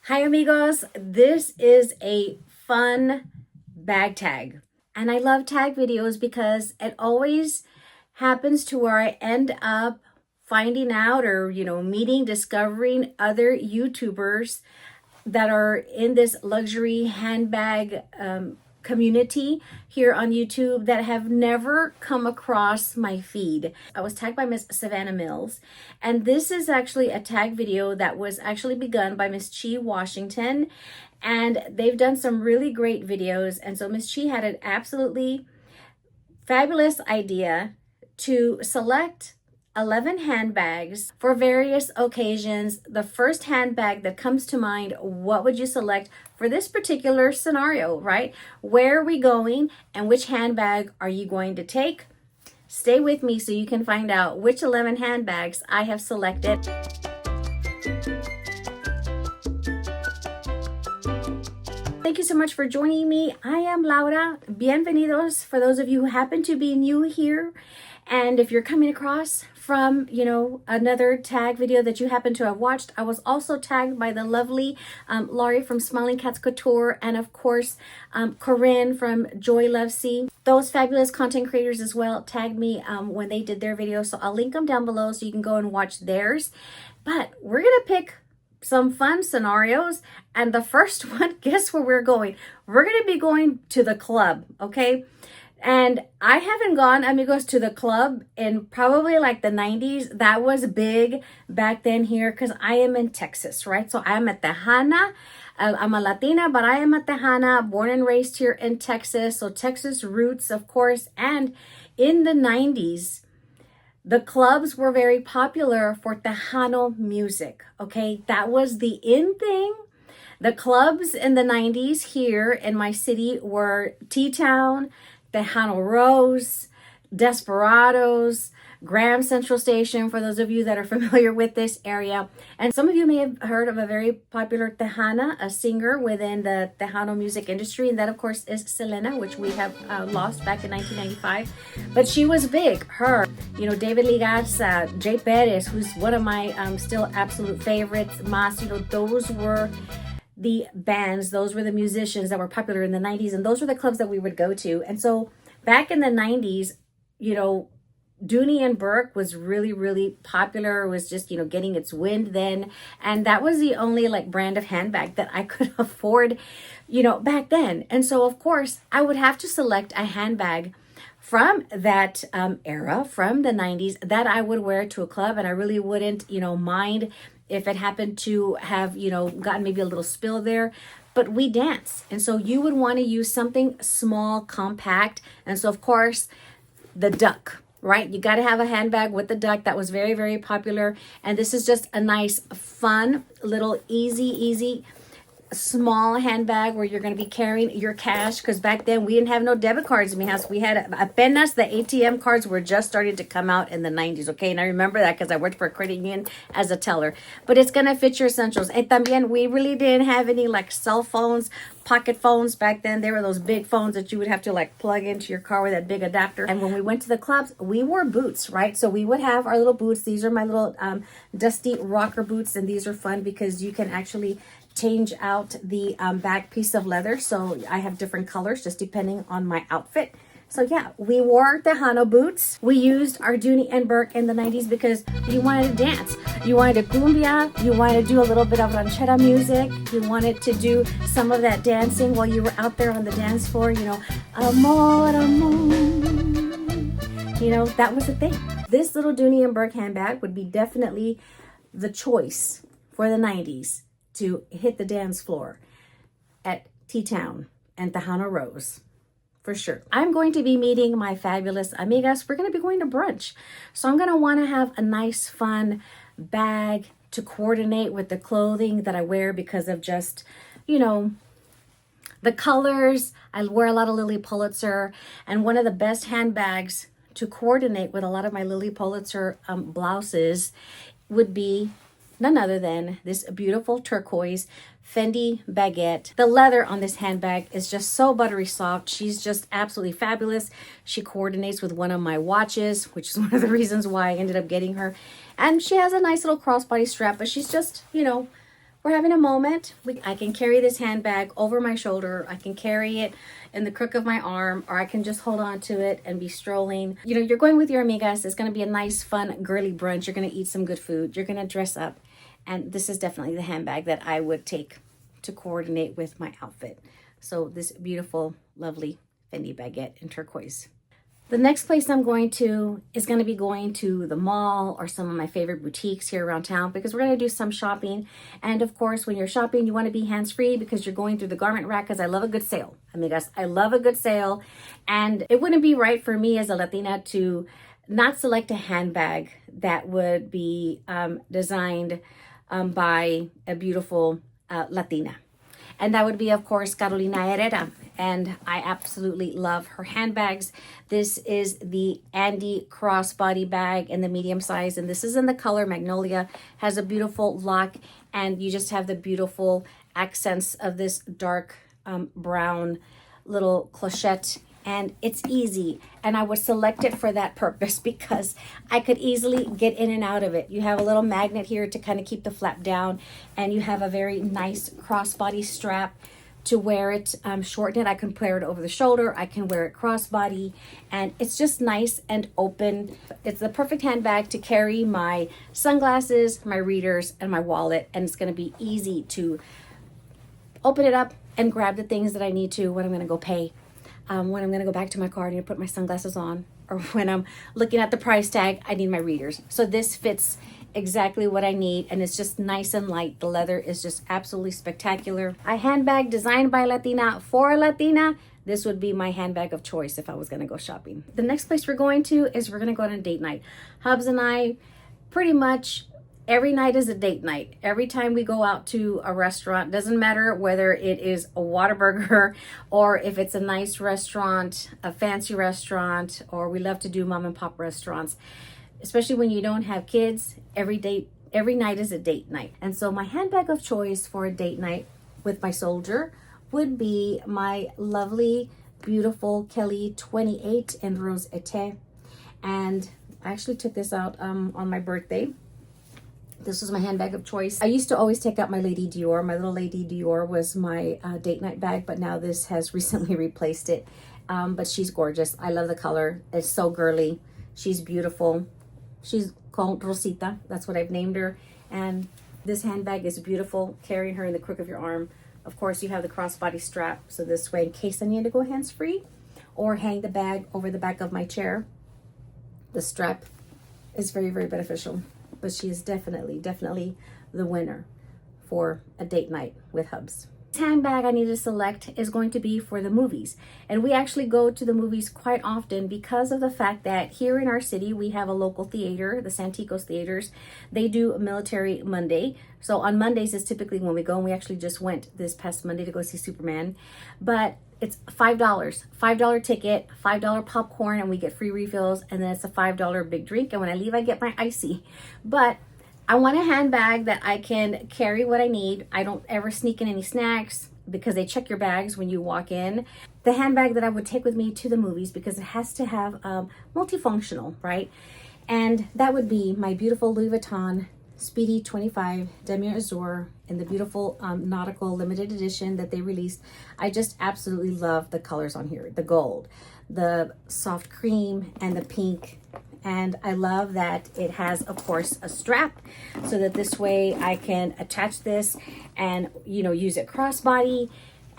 Hi amigos, this is a fun bag tag. And I love tag videos because it always happens to where I end up finding out or, discovering other YouTubers that are in this luxury handbag community here on YouTube that have never come across my feed. I was tagged by Miss Savannah Mills, and this is actually a tag video that was actually begun by Miss Chi Washington, and they've done some really great videos. And so Miss Chi had an absolutely fabulous idea to select 11 handbags for various occasions. The first handbag that comes to mind, what would you select for this particular scenario, right? Where are we going and which handbag are you going to take? Stay with me so you can find out which 11 handbags I have selected. Thank you so much for joining me. I am Laura. Bienvenidos for those of you who happen to be new here. And if you're coming across from, another tag video that you happen to have watched, I was also tagged by the lovely Laurie from Smiling Cats Couture, and of course, Corinne from Joy Love C. Those fabulous content creators as well tagged me when they did their videos. So I'll link them down below so you can go and watch theirs. But we're going to pick some fun scenarios. And the first one, guess where we're going? We're going to be going to the club, okay? And I haven't gone, amigos, to the club in probably like the 90s. That was big back then here because I am in Texas, right? So I am a Tejana. I'm a Latina, but I am a Tejana, born and raised here in Texas. So Texas roots, of course. And in the 90s, the clubs were very popular for Tejano music, okay? That was the in thing. The clubs in the 90s here in my city were T-Town, Tejano Rose, Desperados, Graham Central Station, for those of you that are familiar with this area. And some of you may have heard of a very popular Tejana, a singer within the Tejano music industry. And that, of course, is Selena, which we have lost back in 1995. But she was big. Her, David Ligaza, Jay Perez, who's one of my still absolute favorites. Mas, those were the bands, those were the musicians that were popular in the 90s, and those were the clubs that we would go to. And so back in the 90s, Dooney and Burke was really, really popular. It was just, getting its wind then. And that was the only brand of handbag that I could afford, back then. And so, of course, I would have to select a handbag from that era, from the 90s, that I would wear to a club. And I really wouldn't, mind if it happened to have, gotten maybe a little spill there. But we dance. And so you would want to use something small, compact. And so, of course, the duck, right? You got to have a handbag with the duck. That was very, very popular. And this is just a nice, fun, little easy, small handbag where you're going to be carrying your cash, because back then we didn't have no debit cards in my house. We had apenas, the ATM cards were just starting to come out in the 90s, okay? And I remember that because I worked for a credit union as a teller. But it's going to fit your essentials. And también, we really didn't have any cell phones, pocket phones back then. They were those big phones that you would have to plug into your car with that big adapter. And when we went to the clubs, we wore boots, right? So we would have our little boots. These are my little dusty rocker boots, and these are fun because you can actually change out the back piece of leather. So I have different colors just depending on my outfit. So yeah, we wore Tejano boots. We used our Dooney and Burke in the 90s because you wanted to dance. You wanted to cumbia. You wanted to do a little bit of ranchera music. You wanted to do some of that dancing while you were out there on the dance floor. Amor, amor. That was the thing. This little Dooney and Burke handbag would be definitely the choice for the 90s to hit the dance floor at T-Town and Tejano Rose, for sure. I'm going to be meeting my fabulous amigas. We're going to be going to brunch. So I'm going to want to have a nice, fun bag to coordinate with the clothing that I wear because of just, the colors. I wear a lot of Lily Pulitzer, and one of the best handbags to coordinate with a lot of my Lily Pulitzer blouses would be none other than this beautiful turquoise Fendi baguette. The leather on this handbag is just so buttery soft. She's just absolutely fabulous. She coordinates with one of my watches, which is one of the reasons why I ended up getting her. And she has a nice little crossbody strap, but she's just, we're having a moment, I can carry this handbag over my shoulder. I can carry it in the crook of my arm, or I can just hold on to it and be strolling. You know, you're going with your amigas. It's going to be a nice, fun, girly brunch. You're going to eat some good food. You're going to dress up. And this is definitely the handbag that I would take to coordinate with my outfit. So this beautiful, lovely Fendi baguette in turquoise. The next place I'm going to is going to be going to the mall or some of my favorite boutiques here around town, because we're going to do some shopping. And of course, when you're shopping, you want to be hands-free because you're going through the garment rack, because I love a good sale. Amigas, I love a good sale. And it wouldn't be right for me as a Latina to not select a handbag that would be designed by a beautiful Latina. And that would be, of course, Carolina Herrera. And I absolutely love her handbags. This is the Andy crossbody bag in the medium size. And this is in the color Magnolia. Has a beautiful lock. And you just have the beautiful accents of this dark brown little clochette. And it's easy, and I would select it for that purpose because I could easily get in and out of it. You have a little magnet here to kind of keep the flap down, and you have a very nice crossbody strap to wear it shorten it. I can wear it over the shoulder, I can wear it crossbody, and it's just nice and open. It's the perfect handbag to carry my sunglasses, my readers, and my wallet, and it's going to be easy to open it up and grab the things that I need to when I'm going to go pay. When I'm going to go back to my car, I need to put my sunglasses on, or when I'm looking at the price tag, I need my readers. So this fits exactly what I need, and it's just nice and light. The leather is just absolutely spectacular. A handbag designed by a Latina for a Latina. This would be my handbag of choice if I was going to go shopping. The next place we're going to is we're going to go on a date night. Hubs and I pretty much every night is a date night. Every time we go out to a restaurant, doesn't matter whether it is a Whataburger or if it's a nice restaurant, a fancy restaurant, or we love to do mom and pop restaurants. Especially when you don't have kids, every night is a date night. And so my handbag of choice for a date night with my soldier would be my lovely, beautiful Kelly 28 in Rose Ete. And I actually took this out on my birthday. This was my handbag of choice. I used to always take out my Lady Dior. My little Lady Dior was my date night bag, but now this has recently replaced it. But she's gorgeous. I love the color. It's so girly. She's beautiful. She's called Rosita. That's what I've named her. And this handbag is beautiful, carrying her in the crook of your arm. Of course, you have the crossbody strap. So this way, in case I need to go hands-free or hang the bag over the back of my chair, the strap is very, very beneficial. But she is definitely the winner for a date night with Hubs. This handbag I need to select is going to be for the movies. And we actually go to the movies quite often because of the fact that here in our city, we have a local theater, the Santikos Theaters. They do Military Monday. So on Mondays is typically when we go, and we actually just went this past Monday to go see Superman. But it's $5 ticket, $5 popcorn, and we get free refills, and then it's a $5 big drink. And when I leave, I get my icy. But I want a handbag that I can carry what I need. I don't ever sneak in any snacks because they check your bags when you walk in. The handbag that I would take with me to the movies, because it has to have multifunctional, right? And that would be my beautiful Louis Vuitton Speedy 25 Demi Azur in the beautiful nautical limited edition that they released. I just absolutely love the colors on here. The gold, the soft cream, and the pink. And I love that it has, of course, a strap so that this way I can attach this and, you know, use it crossbody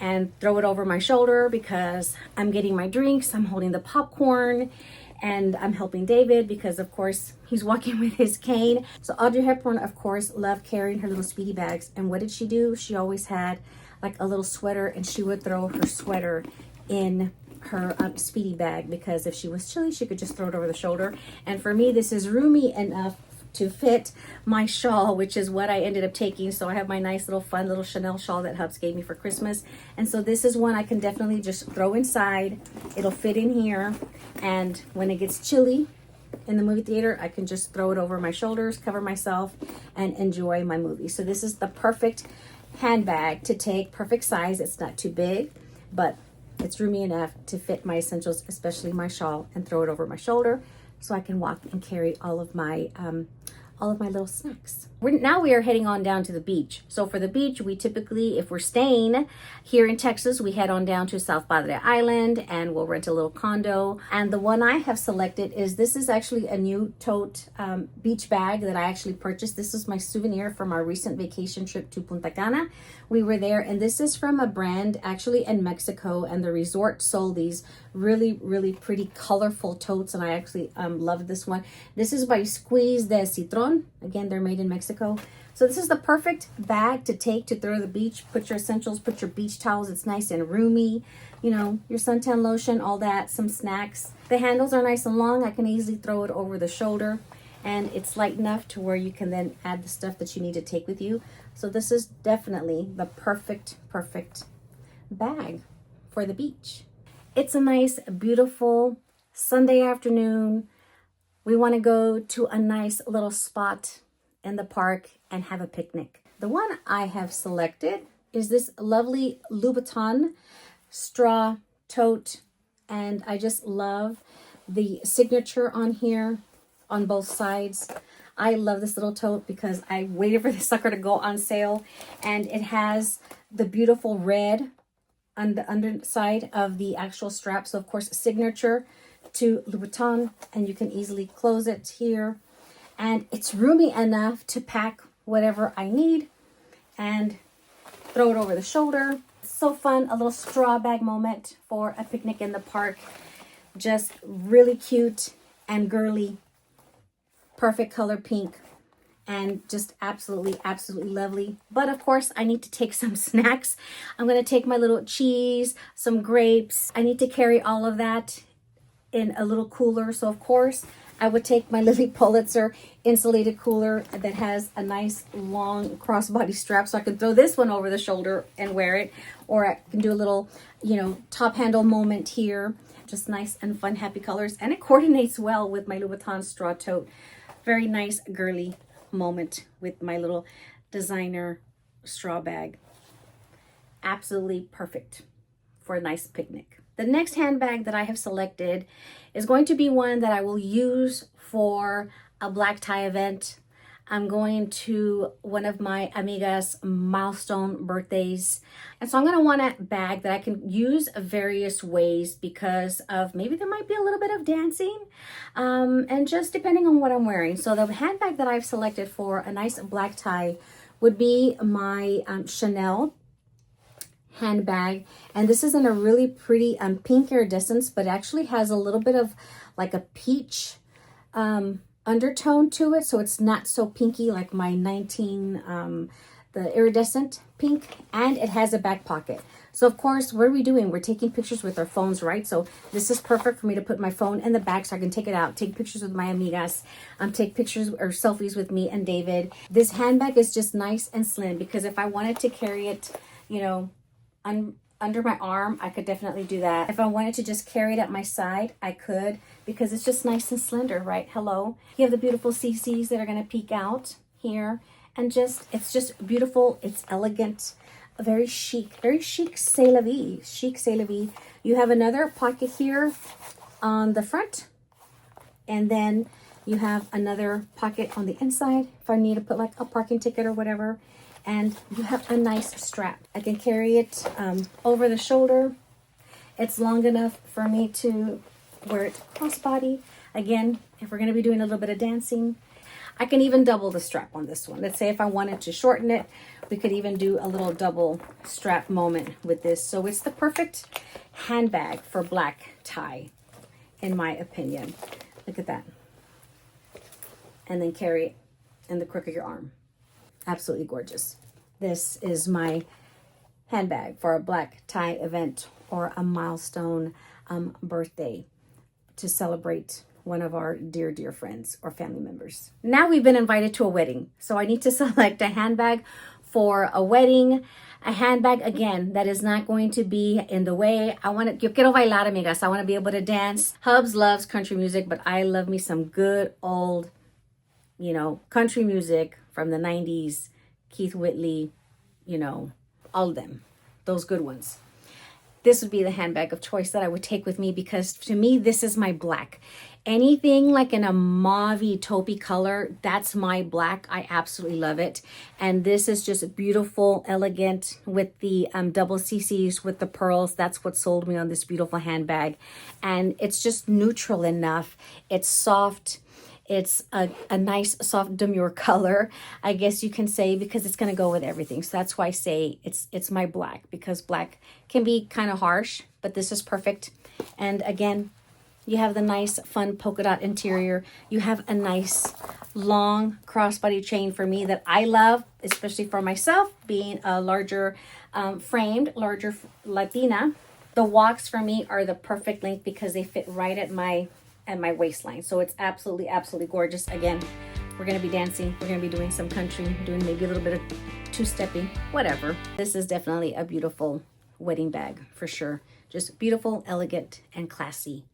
and throw it over my shoulder because I'm getting my drinks, I'm holding the popcorn, and I'm helping David because, of course, he's walking with his cane. So Audrey Hepburn, of course, loved carrying her little Speedy bags. And what did she do? She always had like a little sweater, and she would throw her sweater in her Speedy bag because if she was chilly, she could just throw it over the shoulder. And for me, this is roomy enough to fit my shawl, which is what I ended up taking. So I have my nice little fun little Chanel shawl that Hubs gave me for Christmas. And so this is one I can definitely just throw inside. It'll fit in here. And when it gets chilly in the movie theater, I can just throw it over my shoulders, cover myself, and enjoy my movie. So this is the perfect handbag to take, perfect size. It's not too big, but it's roomy enough to fit my essentials, especially my shawl, and throw it over my shoulder so I can walk and carry all of my all of my little snacks. Now we are heading on down to the beach. So for the beach, we typically, if we're staying here in Texas, we head on down to South Padre Island and we'll rent a little condo. And the one I have selected is, this is actually a new tote beach bag that I actually purchased. This is my souvenir from our recent vacation trip to Punta Cana. We were there, and this is from a brand actually in Mexico, and the resort sold these really, really pretty colorful totes, and I actually love this one. This is by Squeeze de Citron. Again, they're made in Mexico. So this is the perfect bag to take to throw to the beach. Put your essentials, put your beach towels. It's nice and roomy. You know, your suntan lotion, all that, some snacks. The handles are nice and long. I can easily throw it over the shoulder, and it's light enough to where you can then add the stuff that you need to take with you. So this is definitely the perfect bag for the beach. It's a nice, beautiful Sunday afternoon. We want to go to a nice little spot in the park and have a picnic. The one I have selected is this lovely Louboutin straw tote, and I just love the signature on here on both sides. I love this little tote because I waited for this sucker to go on sale, and it has the beautiful red on the underside of the actual strap. So of course, signature to Louboutin, and you can easily close it here. And it's roomy enough to pack whatever I need and throw it over the shoulder. So fun, a little straw bag moment for a picnic in the park. Just really cute and girly. Perfect color pink, and just absolutely lovely. But of course, I need to take some snacks. I'm going to take my little cheese, some grapes. I need to carry all of that in a little cooler. So of course, I would take my Lily Pulitzer insulated cooler that has a nice long crossbody strap, so I can throw this one over the shoulder and wear it, or I can do a little, you know, top handle moment here. Just nice and fun, happy colors, and it coordinates well with my Louboutin straw tote. Very nice girly moment with my little designer straw bag. Absolutely perfect for a nice picnic. The next handbag that I have selected is going to be one that I will use for a black tie event. I'm going to one of my amigas milestone birthdays. And so I'm going to want a bag that I can use various ways because of maybe there might be a little bit of dancing and just depending on what I'm wearing. So the handbag that I've selected for a nice black tie would be my Chanel handbag, and this is in a really pretty pink iridescence, but actually has a little bit of like a peach undertone to it, so it's not so pinky like my 19 the iridescent pink. And it has a back pocket. So of course, what are we doing? We're taking pictures with our phones, right? So this is perfect for me to put my phone in the back so I can take it out, take pictures with my amigas, take pictures or selfies with me and David. This handbag is just nice and slim because if I wanted to carry it, you know, under my arm, I could definitely do that. If I wanted to just carry it at my side, I could, because it's just nice and slender, right? Hello. You have the beautiful CCs that are going to peek out here, and it's just beautiful. It's elegant, very chic c'est la vie, chic c'est la vie. You have another pocket here on the front, and then you have another pocket on the inside if I need to put like a parking ticket or whatever. And you have a nice strap. I can carry it over the shoulder. It's long enough for me to wear it crossbody. Again, if we're going to be doing a little bit of dancing, I can even double the strap on this one. Let's say if I wanted to shorten it, we could even do a little double strap moment with this. So it's the perfect handbag for black tie, in my opinion. Look at that. And then carry it in the crook of your arm. Absolutely gorgeous. This is my handbag for a black tie event or a milestone birthday to celebrate one of our dear friends or family members. Now we've been invited to a wedding, so I need to select a handbag for a wedding. A handbag, again, that is not going to be in the way. Yo quiero bailar, amigas. I want to be able to dance. Hubs loves country music, but I love me some good old, you know, country music from the 90s, Keith Whitley, you know, all of them, those good ones. this would be the handbag of choice that I would take with me, because to me, this is my black. Anything like in a mauvey taupey color, that's my black. I absolutely love it. And this is just beautiful, elegant with the double CCs with the pearls. That's what sold me on this beautiful handbag. And it's just neutral enough. It's soft. It's a nice soft demure color, I guess you can say, because it's going to go with everything. So that's why I say it's my black, because black can be kind of harsh, but this is perfect. And again, you have the nice fun polka dot interior. You have a nice long crossbody chain for me that I love, especially for myself, being a larger framed, larger Latina. The walks for me are the perfect length because they fit right at my waistline. So it's absolutely, absolutely gorgeous. Again, we're going to be dancing. We're going to be doing some country, doing maybe a little bit of two-stepping, whatever. This is definitely a beautiful wedding bag for sure. Just beautiful, elegant, and classy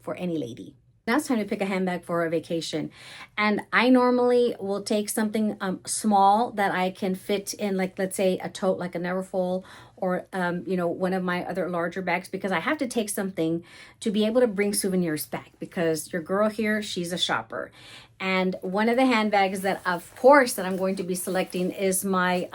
for any lady. Now it's time to pick a handbag for a vacation. And I normally will take something small that I can fit in, like, let's say a tote, like a Neverfull, or, you know, one of my other larger bags, because I have to take something to be able to bring souvenirs back, because your girl here, she's a shopper. And one of the handbags that, of course, that I'm going to be selecting is my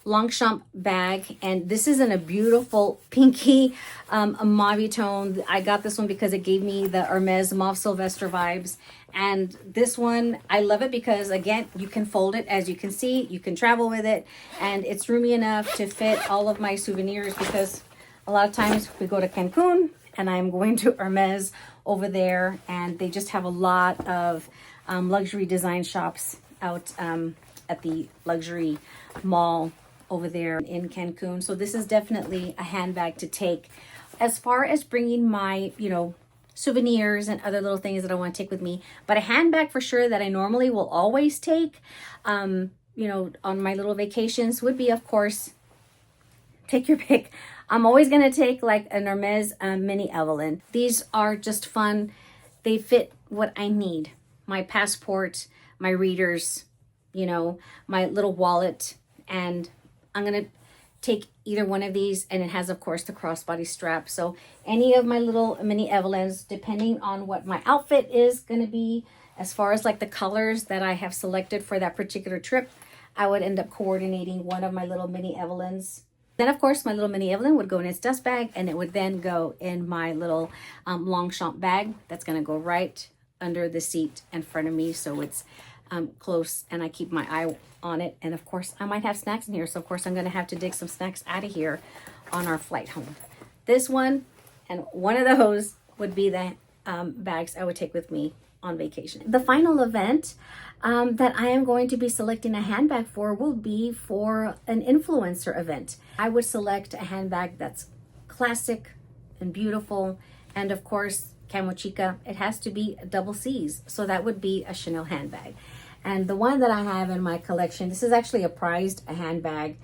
Longchamp bag, and this is in a beautiful pinky a mauve tone. I got this one because it gave me the Hermes Mauve Sylvester vibes, and this one I love it because, again, you can fold it. As you can see, you can travel with it, and it's roomy enough to fit all of my souvenirs, because a lot of times we go to Cancun and I'm going to Hermes over there, and they just have a lot of luxury design shops out at the luxury mall over there in Cancun. So this is definitely a handbag to take as far as bringing my, you know, souvenirs and other little things that I want to take with me. But a handbag for sure that I normally will always take, you know, on my little vacations would be, of course, take your pick. I'm always going to take like an Hermes Mini Evelyn. These are just fun. They fit what I need. My passport, my readers, you know, my little wallet, and I'm going to take either one of these, and it has, of course, the crossbody strap. So any of my little mini Evelyns, depending on what my outfit is going to be, as far as like the colors that I have selected for that particular trip, I would end up coordinating one of my little mini Evelyns. Then, of course, my little mini Evelyn would go in its dust bag, and it would then go in my little Longchamp bag that's going to go right under the seat in front of me. So it's close, and I keep my eye on it. And of course, I might have snacks in here, so of course I'm going to have to dig some snacks out of here on our flight home. This one and one of those would be the bags I would take with me on vacation. The final event that I am going to be selecting a handbag for will be for an influencer event. I would select a handbag that's classic and beautiful, and of course, Camochica. It has to be double C's, so that would be a Chanel handbag. And the one that I have in my collection, this is actually a prized handbag,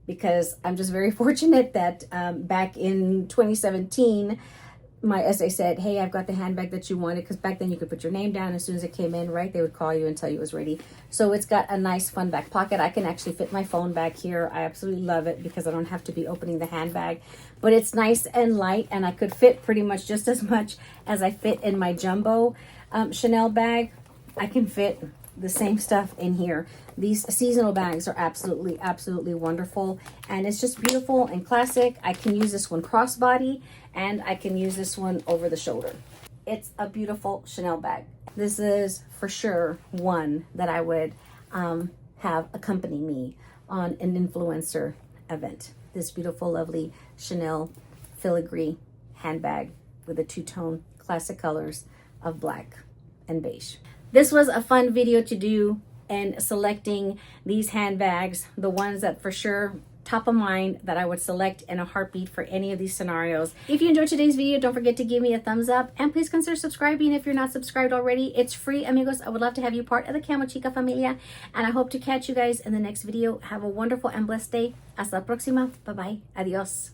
because I'm just very fortunate that back in 2017, my SA said, hey, I've got the handbag that you wanted, because back then you could put your name down as soon as it came in, right? They would call you and tell you it was ready. So it's got a nice fun back pocket. I can actually fit my phone back here. I absolutely love it because I don't have to be opening the handbag. But it's nice and light, and I could fit pretty much just as much as I fit in my jumbo Chanel bag. I can fit the same stuff in here. These seasonal bags are absolutely, absolutely wonderful. And it's just beautiful and classic. I can use this one crossbody, and I can use this one over the shoulder. It's a beautiful Chanel bag. This is for sure one that I would have accompany me on an influencer event. This beautiful, lovely Chanel filigree handbag with the two-tone classic colors of black and beige. This was a fun video to do and selecting these handbags, the ones that for sure top of mind that I would select in a heartbeat for any of these scenarios. If you enjoyed today's video, don't forget to give me a thumbs up, and please consider subscribing if you're not subscribed already. It's free, amigos. I would love to have you part of the Camochica familia, and I hope to catch you guys in the next video. Have a wonderful and blessed day. Hasta la próxima. Bye-bye. Adios.